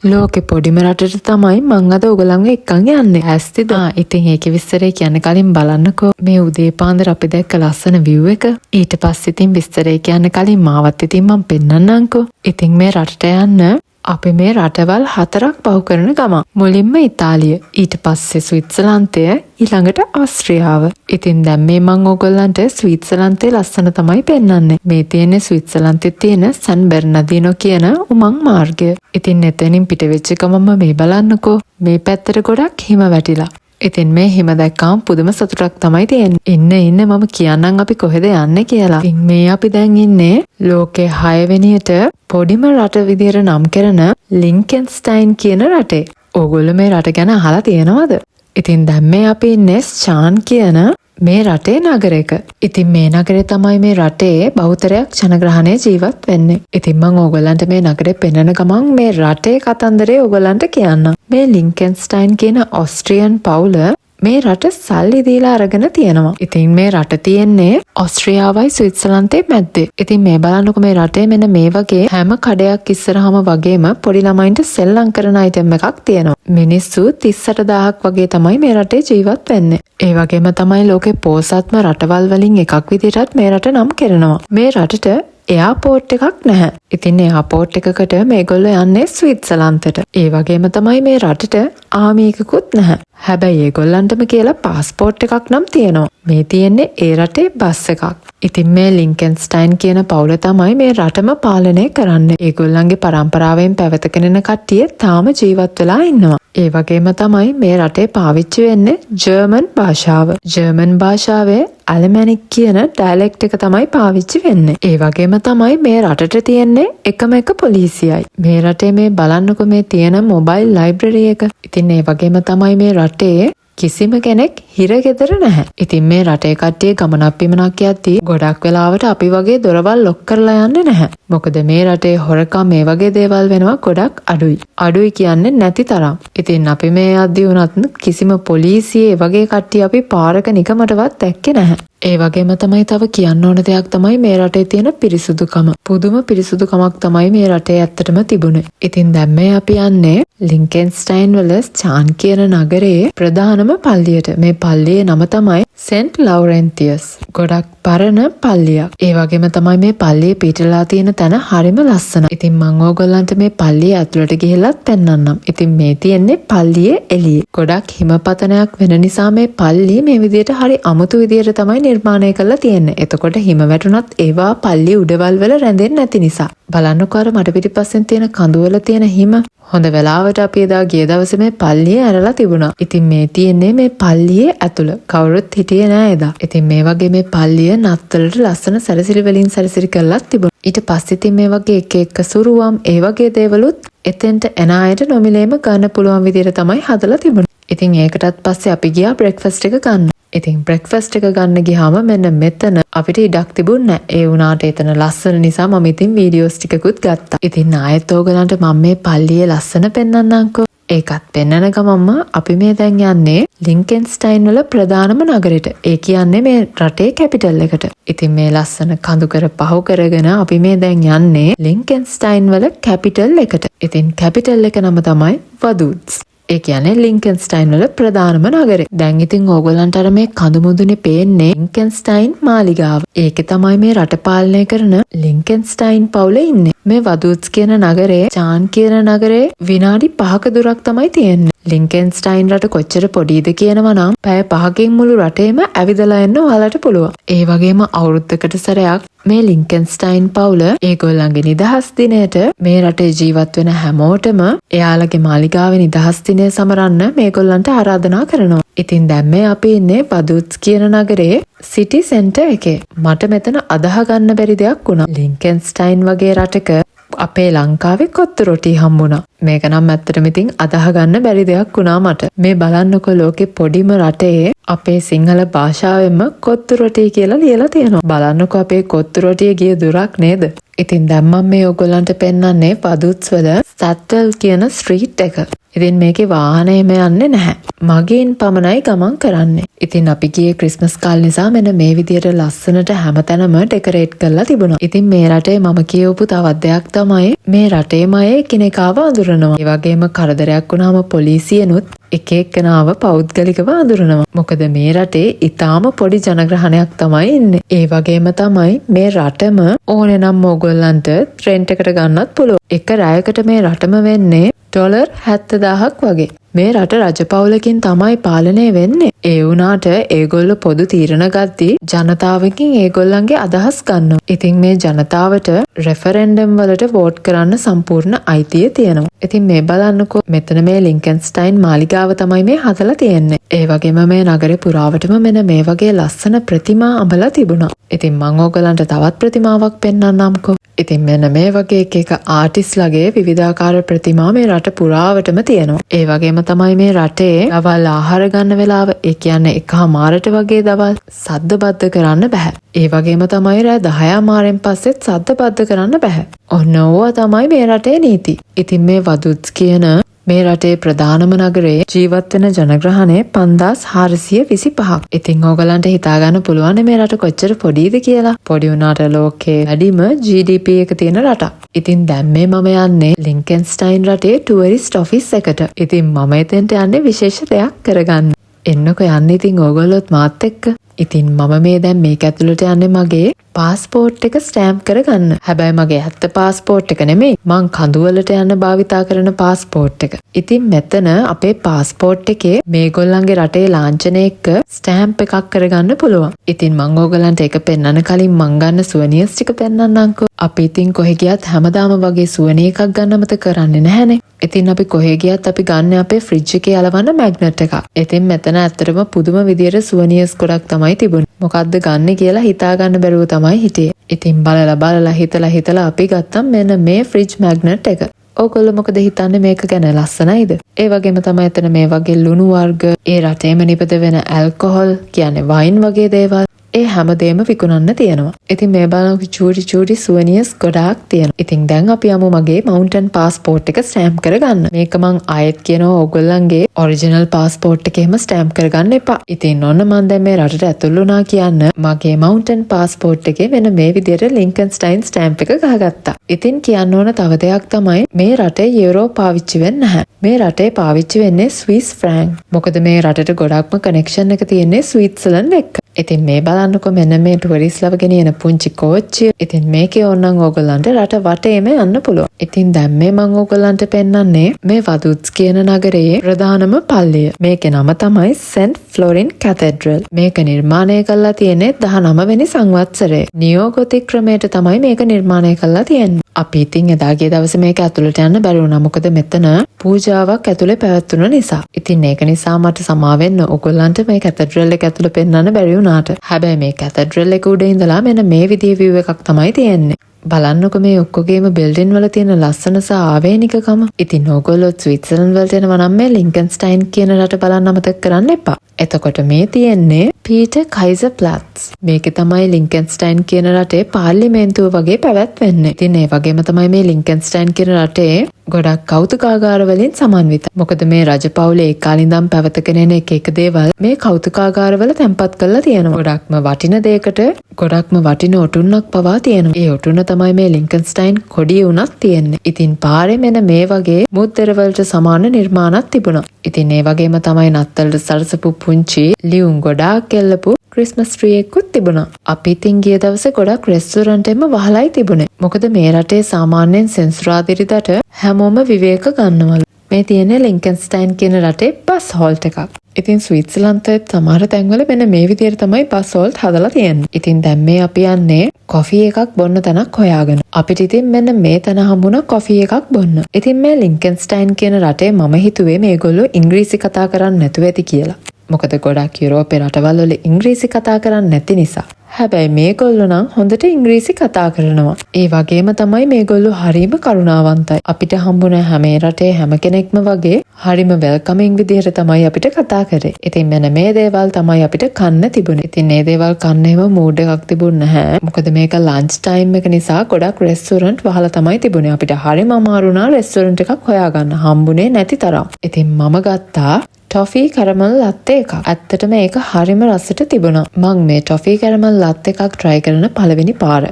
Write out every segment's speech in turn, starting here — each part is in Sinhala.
ලෝකෙ පොඩිම රටට තමයි මං අද ඔයගලන්ව එක්කන් යන්නේ. ඇස්තිද? ඉතින් ඒකේ විස්තරේ කියන්න කලින් බලන්නකෝ මේ උදේ පාන්දර අපි දැක්ක ලස්සන view එක. ඊට පස්සේ ඉතින් විස්තරේ කියන්න කලින් මාවත් ඉතින් මං පෙන්නන්නම්කෝ. ඉතින් මේ රටට යන්න අපි මේ රටවල් 4ක් පහු කරන ගමන්. මුලින්ම ඉතාලිය, ඊට පස්සේ ස්විට්සර්ලන්තය, ඊළඟට ඕස්ට්‍රියාව. ඉතින් දැන් මේ මං ඕගොල්ලන්ට ස්විට්සර්ලන්තේ ලස්සන තමයි පෙන්වන්නේ. මේ තියෙන්නේ ස්විට්සර්ලන්තේ තියෙන සන් බර්නඩිනෝ කියන උමං මාර්ගය. ඉතින් එතනින් පිට වෙච්ච ගමන්ම මේ බලන්නකෝ. මේ පැත්තට ගොඩක් හිම වැටිලා. ඉතින් මේ හිම දැක්කම පුදුම සතුටක් තමයි තියෙන්නේ. ඉන්න මම කියන්නම් අපි කොහෙද යන්නේ කියලා. ඉතින් මේ අපි දැන් ඉන්නේ ලෝකේ 6 වෙනියට පොඩිම රට විදියට නම් කරන ලින්කන්ස්ටයින් කියන රටේ. ඕගොල්ලෝ මේ රට ගැන අහලා තියෙනවද? ඉතින් දැන් මේ අපි ඉන්නේ ස්චාන් කියන මේ රටේ නගරයක. ඉතින් මේ නගරේ තමයි මේ රටේ බහුතරයක් ජනග්‍රහණය ජීවත් වෙන්නේ. ඉතින් මම ඕගොල්ලන්ට මේ නගරේ පෙන්වන ගමන් මේ රටේ කතන්දරේ ඕගොල්ලන්ට කියන්නම්. මේ ලින්කන්ස්ටයින් කියන ඕස්ට්‍රියන් පවුල මේ රට සල්ලි දීලා අරගෙන තියෙනවා. ඉතින් මේ රට තියෙන්නේ ඕස්ට්‍රියාවයි ස්විට්සර්ලන්තේ මැද්දේ. ඉතින් මේ බලන්නකො මේ රටේ මෙන්න මේ වගේ හැම කඩයක් ඉස්සරහම වගේම පොඩි ළමයින්ට සෙල්ලම් කරන අයිටම් එකක් තියෙනවා. මිනිස්සු 38000ක් වගේ තමයි මේ රටේ ජීවත් වෙන්නේ. ඒ වගේම තමයි ලෝකේ පොහොසත්ම රටවල් වලින් එකක් විදිහටත් මේ රට නම් කරනවා. මේ රටට එයාපෝට් එකක් නැහැ. ඉතින් එයාපෝට් එකකට මේගොල්ලෝ යන්නේ ස්විට්සර්ලන්තයට. ඒ වගේම තමයි මේ රටට ආමි එකකුත් නැහැ. හැබැයි ඒගොල්ලන්ටම කියලා පාස්පෝර්ට් එකක් නම් තියෙනවා. මේ තියෙන්නේ ඒ රටේ බස් එකක්. ඉතින් මේ ලින්කන්ස්ටයින් කියන පවුල තමයි මේ රටම පාලනය කරන්නේ. ඒගොල්ලන්ගේ පරම්පරාවෙන් පැවතගෙන එන කට්ටිය තාම ජීවත් වෙලා ඉන්නවා. ඒ වගේම තමයි මේ රටේ පාවිච්චි වෙන්නේ ජර්මන් භාෂාව. ජර්මන් භාෂාවේ ඇලමැනික් කියන ඩයලෙක්ට් එක තමයි පාවිච්චි වෙන්නේ. ඒ වගේම තමයි මේ රටට තියෙන්නේ එකම එක පොලිසියයි. මේ රටේ මේ බලන්නකො මේ තියෙන මොබයිල් ලයිබ්‍රරි එක. ඉතින් ඒ වගේම තමයි මේ රටේ කිසිම කෙනෙක් හිරගෙදර නැහැ. ඉතින් මේ රටේ කට්ටිය ගමනක් පිමනක් යද්දී ගොඩක් වෙලාවට අපි වගේ දොරවල් ලොක් කරලා යන්නේ නැහැ. මොකද මේ රටේ හොරකම් මේ වගේ දේවල් වෙනවා ගොඩක් අඩුයි. අඩුයි කියන්නේ නැති තරම්. ඉතින් අපි මේ යද්දී වුණත් කිසිම පොලිසියේ වගේ කට්ටිය අපි පාරක නිකමටවත් දැක්කේ නැහැ. ඒ වගේම තමයි තව කියන්න ඕන දෙයක් තමයි මේ රටේ තියෙන පිරිසුදුකම. පුදුම පිරිසුදුකමක් තමයි මේ රටේ ඇත්තටම තිබුණේ. ඉතින් දැන් මේ අපි යන්නේ ලින්කන්ස්ටයින් වල ස්චාන් කියන නගරයේ ප්‍රධානම පල්ලියට. මේ පල්ලියේ නම තමයි සෙන්ට් ලවරෙන්තියස්. ගොඩක් පරණ පල්ලියක්. ඒ වගේම තමයි මේ පල්ලියේ පිටලා තියෙන තැන හරිම ලස්සන. ඉතින් මම ඕගොල්ලන්ට මේ පල්ලිය ඇතුළට ගිහිල්ලත් පෙන්නන්නම්. ඉතින් මේ තියෙන්නේ පල්ලියේ එළියේ. ගොඩක් හිමපතනයක් වෙන නිසා මේ පල්ලිය මේ විදිහට හරි අමුතු විදිහට තමයි නිර්මාණය කරලා තියෙන්නේ. එතකොට හිම වැටුණත් ඒවා පල්ලිය උඩවල් වල රැඳෙන්නේ නැති නිසා. බලන්නකෝ අර මට පිටිපස්සෙන් තියෙන කඳුවල තියෙන හිම. හොඳ වෙලාවට අපි එදා ගිය දවසේ මේ පල්ලිය ඇරලා තිබුණා. ඉතින් මේ තියෙන්නේ මේ පල්ලියේ ඇතුළ. කවුරුත් හිටියේ නෑ එදා. ඉතින් මේ වගේ මේ පල්ලිය නත්තලට ලස්සන සැරසිලි වලින් සැරසිලි කරලා තිබුණා. ඊට පස්සේ ඉතින් මේ වගේ එක එක සුරුවම් ඒ වගේ දේවලුත් එතෙන්ට එන අයට නොමිලේම ගන්න පුළුවන් විදිහට තමයි හදලා තිබුණේ. ඉතින් ඒකටත් පස්සේ අපි ගියා බ්‍රෙක්ෆාස්ට් එක ගන්න. ඉතින් බ්‍රෙක්ෆාස්ට් එක ගන්න ගියාම මෙන්න මෙතන අපිට ඉඩක් තිබුණේ නැහැ. ඒ වුණාට එතන ලස්සන නිසා මම ඉතින් වීඩියෝස් ටිකකුත් ගත්තා. ඉතින් ආයෙත් ඕගලන්ට මම මේ පල්ලියේ ලස්සන පෙන්වන්නම්කෝ. ඒකත් පෙන්වන ගමන්ම අපි මේ දැන් යන්නේ ලින්කන්ස්ටයින් වල ප්‍රධානම නගරෙට. ඒ කියන්නේ මේ රටේ කැපිටල් එකට. ඉතින් මේ ලස්සන කඳු කර පහු කරගෙන අපි මේ දැන් යන්නේ ලින්කන්ස්ටයින් වල කැපිටල් එකට. ඉතින් කැපිටල් එක නම තමයි වදූට්ස්. ඒ කියන්නේ ලින්කන්ස්ටයින් වල ප්‍රධානම නගරේ. දැන් ඉතින් ඕගොල්ලන්ට අර මේ කඳු මුදුනේ පේන්නේ ලින්කන්ස්ටයින් මාලිගාව. ඒකේ තමයි මේ රට පාලනය කරන ලින්කන්ස්ටයින් පවුල ඉන්නේ. මේ වදූට්ස් කියන නගරේ චාන් කියන නගරේ විනාඩි 5ක දුරක් තමයි තියෙන්නේ. ලින්කන්ස්ටයින් රට කොච්චර පොඩිද කියනවා නම් පැය 5කින් මුළු රටේම ඇවිදලා එන්න ඔයාලට පුළුවන්. ඒ වගේම අවුරුද්දකට සැරයක් මේ ලින්කන්ස්ටයින් පවුල ඒගොල්ලන්ගේ නිදහස් දිනයට මේ රටේ ජීවත් වෙන හැමෝටම එයාලගේ මාලිගාවේ නිදහස් දිනය සමරන්න මේගොල්ලන්ට ආරාධනා කරනවා. ඉතින් දැන් මේ අපි ඉන්නේ වදූට්ස් කියන නගරේ සිටි සෙන්ටර් එකේ. මට මෙතන අදාහ ගන්න බැරි දෙයක් වුණා. ලින්කන්ස්ටයින් වගේ රටක අපේ ලංකාවේ කොත්තු රොටි හම්බුණා. මේක නම් ඇත්තටම ඉතින් අදාහ ගන්න බැරි දෙයක් වුණා මට. මේ බලන්නකො ලෝකේ පොඩිම රටේ අපේ සිංහල භාෂාවෙන්ම කොත්තු රොටි කියලා ලියලා තියෙනවා. බලන්නකො අපේ කොත්තු රොටිය ගිය දුරක් නේද? ඉතින් දැන් මම මේ ඔයගොල්ලන්ට පෙන්වන්නේ වදුත්ස් වල සැටල් කියන ස්ට්‍රීට් එක. ඉතින් මේකේ වාහනේම යන්නේ නැහැ. මගින් පමණයි ගමන් කරන්නේ. ඉතින් අපි ගියේ ක්‍රිස්මස් කාල නිසා මෙන්න මේ විදියට ලස්සනට හැමතැනම ඩෙකොරේට් කරලා තිබුණා. ඉතින් මේ රටේ මම කියවපු තවත් දෙයක් තමයි මේ රටේම අය එකිනෙකාව අඳුරනවා. ඒ වගේම කරදරයක් වුණාම පොලිසියනුත් එක එක්කෙනාව පෞද්ගලිකව අඳුරනවා. මොකද මේ රටේ ඊටාම පොඩි ජනග්‍රහණයක් තමයි ඉන්නේ. ඒ වගේම තමයි මේ රටම ඕනේ නම් ඕගොල්ලන්ට ට්‍රෙන්ට් එකට ගන්නත් පුළුවන්. එක රැයකට මේ රටම වෙන්නේ ඩොලර් 70,000ක් වගේ. මේ රට රජපෞලකින් තමයි පාලනය වෙන්නේ. ඒ වුණාට ඒගොල්ලෝ පොදු තීරණ ගද්දී ජනතාවකින් ඒගොල්ලන්ගේ අදහස් ගන්නවා. ඉතින් මේ ජනතාවට රෙෆරෙන්ඩම් වලට වෝට් කරන්න සම්පූර්ණ අයිතිය තියෙනවා. ඉතින් මේ බලන්නකෝ මෙතන මේ ලින්කන්ස්ටයින් මාලිගාව තමයි මේ හදලා තියෙන්නේ. ඒ වගේම මේ නගරේ පුරාවටම මෙන්න මේ වගේ ලස්සන ප්‍රතිමා අඹලා තිබුණා. ඉතින් මම ඕගලන්ට තවත් ප්‍රතිමාවක් පෙන්වන්නම්කෝ. ඉතින් මෙන්න මේ වගේ එක ආටිස්ලාගේ විවිධාකාර ප්‍රතිමා මේ රට පුරාවටම තියෙනවා. ඒ වගේම තමයි මේ රටේ දවල් ආහාර ගන්න වෙලාව, ඒ කියන්නේ 1:00 වගේ දවල් සද්ද බද්ද කරන්න බෑ. ඒ වගේම තමයි රෑ 10:00 පස්සෙත් සද්ද බද්ද කරන්න බෑ. ඔන්න ඕවා තමයි මේ රටේ නීති. ඉතින් මේ වදුත්ස් කියන මේ රටේ ප්‍රධානම නගරයේ ජීවත් වෙන ජනග්‍රහණය 5425ක්. ඉතින් ඕගලන්ට හිතා ගන්න පුළුවන් මේ රට කොච්චර පොඩිද කියලා. පොඩි වුණාට ලෝකයේ වැඩිම GDP එක තියෙන රටක්. ඉතින් දැන් මම යන්නේ ලින්කන්ස්ටයින් රටේ ටුවරිස්ට් ඔෆිස් එකට. ඉතින් මම එතෙන්ට යන්නේ විශේෂ දෙයක් කරගන්න. එන්නකෝ යන්නේ ඉතින් ඕගොල්ලොත් මාත් එක්ක. ඉතින් මම මේ දැන් මේක ඇතුළට යන්නේ මගේ පාස්පෝර්ට් එක ස්ටෑම්ප් කරගන්න. හැබැයි මගේ ඇත්ත පාස්පෝර්ට් එක නෙමෙයි. මං කඳුවලට යන්න භාවිතා කරන පාස්පෝර්ට් එක. ඉතින් මෙතන අපේ පාස්පෝර්ට් එකේ මේගොල්ලන්ගේ රටේ ලාංඡනය එක්ක ස්ටෑම්ප් එකක් කරගන්න පුළුවන්. ඉතින් මං ඕගලන්ට ඒක පෙන්වන්න කලින් මං ගන්න සුවනියර්ස් ටික පෙන්වන්නම්කෝ. අපි ඉතින් කොහෙ ගියත් හැමදාම වගේ සුවනිය එකක් ගන්න මත කරන්නේ නැහනේ. ඉතින් අපි කොහෙ ගියත් අපි ගන්න අපේ ෆ්‍රිජ් එකේ යලවන්න මැග්නට් එකක්. ඉතින් මෙතන ඇත්තටම පුදුම විදියට සුවනියර්ස් ගොඩක් තමයි තිබුණේ. මොකද්ද ගන්න කියලා හිතා ගන්න බැරුව තමයි හිටියේ. ඉතින් බලලා හිතලා අපි ගත්තම් මෙන්න මේ ෆ්‍රිජ් මැග්නට් එක. ඕගොල්ලෝ මොකද හිතන්නේ මේක ගැන? ලස්සනයිද? ඒ වගේම තමයි එතන මේ වගේ ලුණු වර්ග, ඒ රටේම නිපද වෙන ඇල්කොහොල් කියන්නේ වයින් වගේ දේවල් ඒ හැමදේම විකුණන්න තියෙනවා. ඉතින් මේ බලන චූටි සුවනියර්ස් ගොඩාක් තියෙනවා. ඉතින් දැන් අපි යමු මගේ මවුන්ටන් පාස්පෝර්ට් එක ස්ටෑම්ප් කරගන්න. මේක මං ආයෙත් කියනවා ඕගොල්ලන්ගේ ඔරිජිනල් පාස්පෝර්ට් එකේම ස්ටෑම්ප් කරගන්න එපා. ඉතින් ඔන්න මම දැන් මේ රටට ඇතුල් වුණා කියන්න මගේ මවුන්ටන් පාස්පෝර්ට් එකේ මෙන්න මේ විදියට ලින්කන්ස්ටයින් ස්ටෑම්ප් එක ගහගත්තා. ඉතින් කියන්න ඕන තව දෙයක් තමයි මේ රටේ යුරෝ පාවිච්චි වෙන්නේ නැහැ. මේ රටේ පාවිච්චි වෙන්නේ ස්විස් ෆ්‍රැන්ක්. මොකද මේ රටට ගොඩක්ම කනෙක්ෂන් එක තියෙන්නේ ස්විට්සර්ලන්ඩ් එක්ක. ඉතින් මේ බලන්නකො මෙන්න මේ ටුවරිස්ට්ලව ගෙනියන පුංචි කෝච්චිය. ඉතින් මේකේ ඕනනම් ඕගොල්ලන්ට රට වටේම යන්න පුළුවන්. ඉතින් දැන් මම ඕගොල්ලන්ට පෙන්වන්නේ මේ වදුත්ස් කියන නගරයේ ප්‍රධානම පල්ලිය. මේකේ නම තමයි සෙන්ට් ෆ්ලොරින් කැතෙඩ්‍රල්. මේක නිර්මාණය කරලා තියෙන්නේ 19 වෙනි සංවත්සරයේ. නියෝගොතික් ක්‍රමයට තමයි මේක නිර්මාණය කරලා තියෙන්නේ. අපි ඉතින් එදාගේ දවසේ මේක ඇතුළට යන්න බැරි වුණා. මොකද මෙතන පූජාවක් ඇතුලේ පැවැත්වුණ නිසා. ඉතින් ඒක නිසා මට සමා වෙන්න ඕගොල්ලන්ට මේ කැතෙඩ්‍රල් එක ඇතුළේ පෙන්වන්න බැරි වුණාට. හැබැයි මේ කැතෙඩ්‍රල් එක උඩ ඉඳලා මෙන්න මේ විදිහේ view එකක් තමයි තියෙන්නේ. බලන්නකො මේ ඔක්කොගේම බිල්ඩින් වල තියෙන ලස්සන සහ ආවේනිකකම. ඉතින් ඕගොල්ලෝ ස්විට්සර්ලන්ඩ් වලට එනවා නම් මේ ලින්කන්ස්ටයින් කියන රට බලන්න අමතක කරන්න එපා. එතකොට මේ තියෙන්නේ පීටර් කයිසර් ප්ලාට්ස්. මේකේ තමයි ලින්කන්ස්ටයින් කියන රටේ පාර්ලිමේන්තුව වගේ පැවැත්වෙන්නේ. ඉතින් ඒ වගේම තමයි මේ ලින්කන්ස්ටයින් කියන රටේ ගොඩක් කෞතුකාගාර වලින් සමන්විත. මොකද මේ රජපෞලේ ඒ කාලේ ඉඳන් පැවතගෙන එන එක දේවල් මේ කෞතුකාගාර වල තැන්පත් කරලා තියෙනවා. ගොඩක්ම වටින දෙයකට ගොඩක්ම වටින ඔටුන්නක් පවා තියෙනවා. ඒ ඔටුන්න තමයි මේ ලින්කන්ස්ටයින් කොඩිය උනක් තියෙන්නේ. ඉතින් පාරේ මෙන්න මේ වගේ මුද්දර වලට සමාන නිර්මාණක් තිබුණා. ඉතින් ඒ වගේම තමයි නත්තලට සරසපු පුංචි ලියුම් ගොඩාක් එල්ලපු ක්‍රිස්මස් ට්‍රී එකකුත් තිබුණා. අපි ඉතින් ගිය දවසේ ගොඩක් රෙස්ටොරන්ට් එකම වහලයි තිබුණේ. මොකද මේ රටේ සාමාන්‍යයෙන් සෙන්සුරාදිරිදට හැමෝම විවේක ගන්නවලු. මේ තියෙන්නේ ලින්කන්ස්ටයින් කියන රටේ බස් හෝල්ට් එකක්. ඉතින් ස්විට්සර්ලන්තයේ සමහර තැන්වල මෙන්න මේ විදිහට තමයි බස් හෝල්ට් හදලා තියෙන්නේ. ඉතින් දැන් මේ අපි යන්නේ කොෆි එකක් බොන්න තැනක් හොයාගෙන. අපිට ඉතින් මෙන්න මේ තැන හම්බුණා කොෆි එකක් බොන්න. ඉතින් මේ ලින්කන්ස්ටයින් කියන රටේ මම හිතුවේ මේගොල්ලෝ ඉංග්‍රීසි කතා කරන්නේ නැතුව ඇති කියලා. මොකද ගොඩක් යුරෝපේ රටවල් වල ඉංග්‍රීසි කතා කරන්නේ නැති නිසා. හැබැයි මේගොල්ලෝ නම් හොඳට ඉංග්‍රීසි කතා කරනවා. ඒ වගේම තමයි මේගොල්ලෝ හරීම කරුණාවන්තයි. අපිට හම්බුන හැම රටේ හැම කෙනෙක්ම වගේ හරිම වෙල්කමින් විදිහට තමයි අපිට කතා කරේ. ඉතින් මෙන්න මේ දේවල් තමයි අපිට කන්න තිබුණේ. ඉතින් මේ දේවල් කන්නේම මූඩ් එකක් තිබුණ නැහැ. මොකද මේක ලන්ච් ටයිම් එක නිසා ගොඩක් රෙස්ටොරන්ට් වහලා තමයි තිබුණේ. අපිට හරිම අමාරු වුණා රෙස්ටොරන්ට් එකක් හොයාගන්න. හම්බුනේ නැති තරම්. ඉතින් මම ගත්තා ටොෆී කැරමල් ලත්තේ එකක්. ඇත්තටම ඒක හරිම රසට තිබුණා. මං මේ ටොෆී කැරමල් ලත් එකක් try කරන පළවෙනි පාර.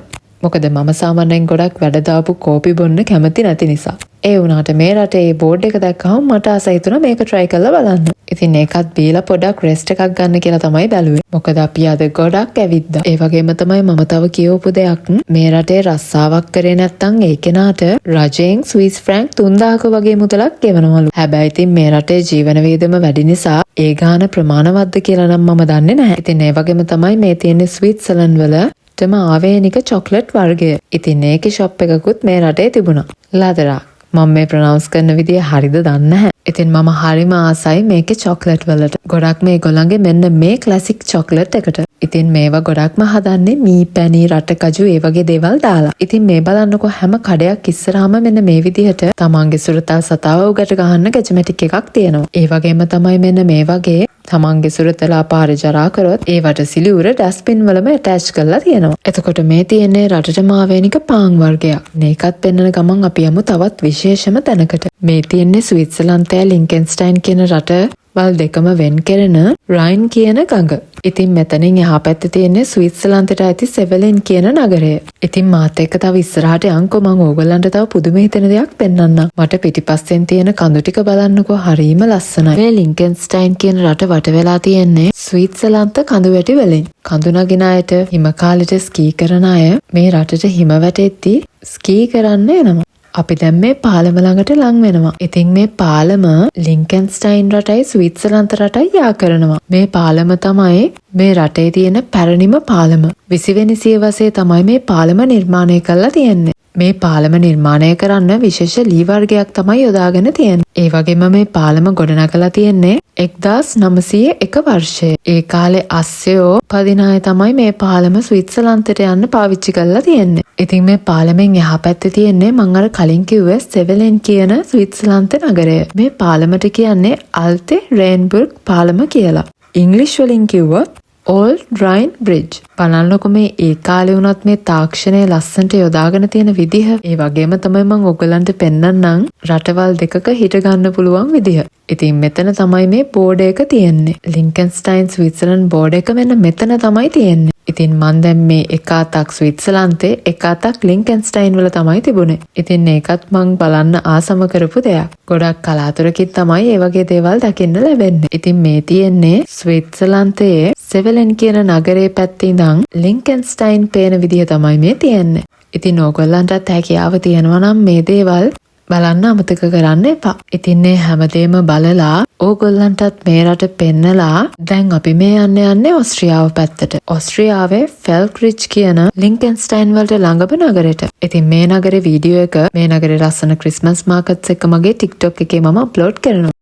මොකද මම සාමාන්‍යයෙන් ගොඩක් වැඩ දාපු කෝපි බොන්න කැමති නැති නිසා. ඒ වුණාට මේ රටේ මේ බෝඩ් එක දැක්කම මට ආසයි තුන මේක try කරලා බලන්න. ඉතින් ඒකත් බීලා පොඩක් රෙස්ට් එකක් ගන්න කියලා තමයි බැලුවේ. මොකද අපි අද ගොඩක් ඇවිද්දා. ඒ වගේම තමයි මම තව කියවපු දෙයක් මේ රටේ රස්සාවක් කරේ නැත්නම් ඒ කෙනාට රජයෙන් ස්විස් ෆ්‍රැන්ක් 3000ක වගේ මුදලක් ගෙවනවලු. හැබැයි ඉතින් මේ රටේ ජීවන වියදම වැඩි නිසා ඒ ගාන ප්‍රමාණවත්ද කියලා නම් මම දන්නේ නැහැ. ඉතින් ඒ වගේම තමයි මේ තියෙන ස්විට්සර්ලන්ඩ් වල තම ආවේනික චොක්ලට් වර්ගය. ඉතින් ඒකේ ෂොප් එකකුත් මේ රටේ තිබුණා. ලදරා මම මේ ප්‍රොනවුන්ස් කරන විදිය හරිද දන්නේ නැහැ. ඉතින් මම හරිම ආසයි මේකේ චොක්ලට් වලට. ගොඩක් මේගොල්ලන්ගේ මෙන්න මේ ක්ලාසික් චොක්ලට් එකට. ඉතින් මේවා ගොඩක්ම හදන්නේ මී පැණි රටකජු ඒ වගේ දේවල් දාලා. ඉතින් මේ බලන්නකො හැම කඩයක් ඉස්සරහම මෙන්න මේ විදිහට තමන්ගේ සුරතල් සතාව උගට ගහන්න ගැජමැටික් එකක් තියෙනවා. ඒ වගේම තමයි මෙන්න මේ වගේ තමන්ගේ සුරතලා පාරේ ජරා කරොත් ඒවට සිලිউර ඩස්බින් වලම ඇටච් කරලා තියෙනවා. එතකොට මේ තියෙන්නේ රටටම ආවේනික පාන් වර්ගයක්. මේකත් පෙන්වන ගමන් අපි යමු තවත් විශේෂම තැනකට. මේ තියෙන්නේ ස්විට්සර්ලන්තය ලින්කන්ස්ටයින් කියන රට වල් දෙකම වෙන් කෙරෙන රයින් කියන ගඟ. ඉතින් මෙතනින් එහා පැත්තේ තියෙන්නේ ස්විට්සර්ලන්තයට ඇති සෙවලින් කියන නගරය. ඉතින් මාත් එක්ක තව ඉස්සරහට යන්කෝ මම ඕගොල්ලන්ට තව පුදුම හිතෙන දෙයක් පෙන්වන්නම්. මට පිටිපස්සෙන් තියෙන කඳු ටික බලන්නකෝ හරීම ලස්සනයි. මේ ලින්කන්ස්ටයින් කියන රට වට වෙලා තියෙන්නේ ස්විට්සර්ලන්ත කඳු වැටි වලින්. කඳු නගින අයට හිම කාලෙට ස්කී කරන අය මේ රටට හිම වැටෙද්දී ස්කී කරන්න එනවා. අපි දැන් මේ පාලම ළඟට ලං වෙනවා. ඉතින් මේ පාලම ලින්කන්ස්ටයින් රටයි ස්විට්සර්ලන්ත රටයි යා කරනවා. මේ පාලම තමයි මේ රටේ තියෙන පැරණිම පාලම. 20 වෙනි සියවසේ තමයි මේ පාලම නිර්මාණය කරලා තියෙන්නේ. මේ පාලම නිර්මාණය කරන්න විශේෂ ලී වර්ගයක් තමයි යොදාගෙන තියෙන්නේ. ඒ වගේම මේ පාලම ගොඩනගලා තියෙන්නේ 1901 වර්ෂයේ. ඒ කාලේ අස්සයෝ පදින අය තමයි මේ පාලම ස්විට්සර්ලන්තයට යන්න පාවිච්චි කරලා තියෙන්නේ. ඉතින් මේ පාලමෙන් එහා පැත්තේ තියෙන්නේ මම අර කලින් කිව්වේ සෙවලෙන් කියන ස්විට්සර්ලන්ත නගරය. මේ පාලමට කියන්නේ අල්තේ රේන්බර්ග් පාලම කියලා. ඉංග්‍රීසි වලින් කිව්වොත් Old Rhine Bridge. බලන්නකො මේ ඒ කාලේ වුණත් මේ තාක්ෂණය ලස්සනට යොදාගෙන තියෙන විදිහ. ඒ වගේම තමයි මම ඔයගලන්ට පෙන්නන්නම් රටවල් දෙකක හිට ගන්න පුළුවන් විදිහ. ඉතින් මෙතන තමයි මේ බෝඩ් එක තියෙන්නේ. ලින්කන්ස්ටයින් ස්විට්සර්ලන්ඩ් බෝඩ් එක මෙන්න මෙතන තමයි තියෙන්නේ. ඉතින් මන් දැන් මේ එක අතක් ස්විට්සර්ලන්තේ එක අතක් ලින්කන්ස්ටයින් වල තමයි තිබුණේ. ඉතින් ඒකත් මං බලන්න ආසම කරපු දෙයක්. ගොඩක් කලාතුරකින් තමයි ඒ වගේ දේවල් දකින්න ලැබෙන්නේ. ඉතින් මේ තියෙන්නේ ස්විට්සර්ලන්තයේ සෙවලෙන් කියන නගරේ පැත්තේ ඉඳන් ලින්කන්ස්ටයින් පේන විදිහ තමයි මේ තියෙන්නේ. ඉතින් ඕගොල්ලන්ටත් හැකියාව තියෙනවා නම් මේ දේවල් බලන්න අමතක කරන්න එපා. ඉතින් මේ හැමදේම බලලා ඕගොල්ලන්ටත් මේ රට පෙන්නලා දැන් අපි මේ යන්නේ ඕස්ට්‍රියාව පැත්තට. ඕස්ට්‍රියාවේ ෆෙල්ක්‍රිච් කියන ලින්කන්ස්ටයින් වලට ළඟම නගරෙට. ඉතින් මේ නගරේ වීඩියෝ එක මේ නගරේ ලස්සන ක්‍රිස්මස් මාකට්ස් එක මගේ TikTok එකේ මම අප්ලෝඩ් කරනවා.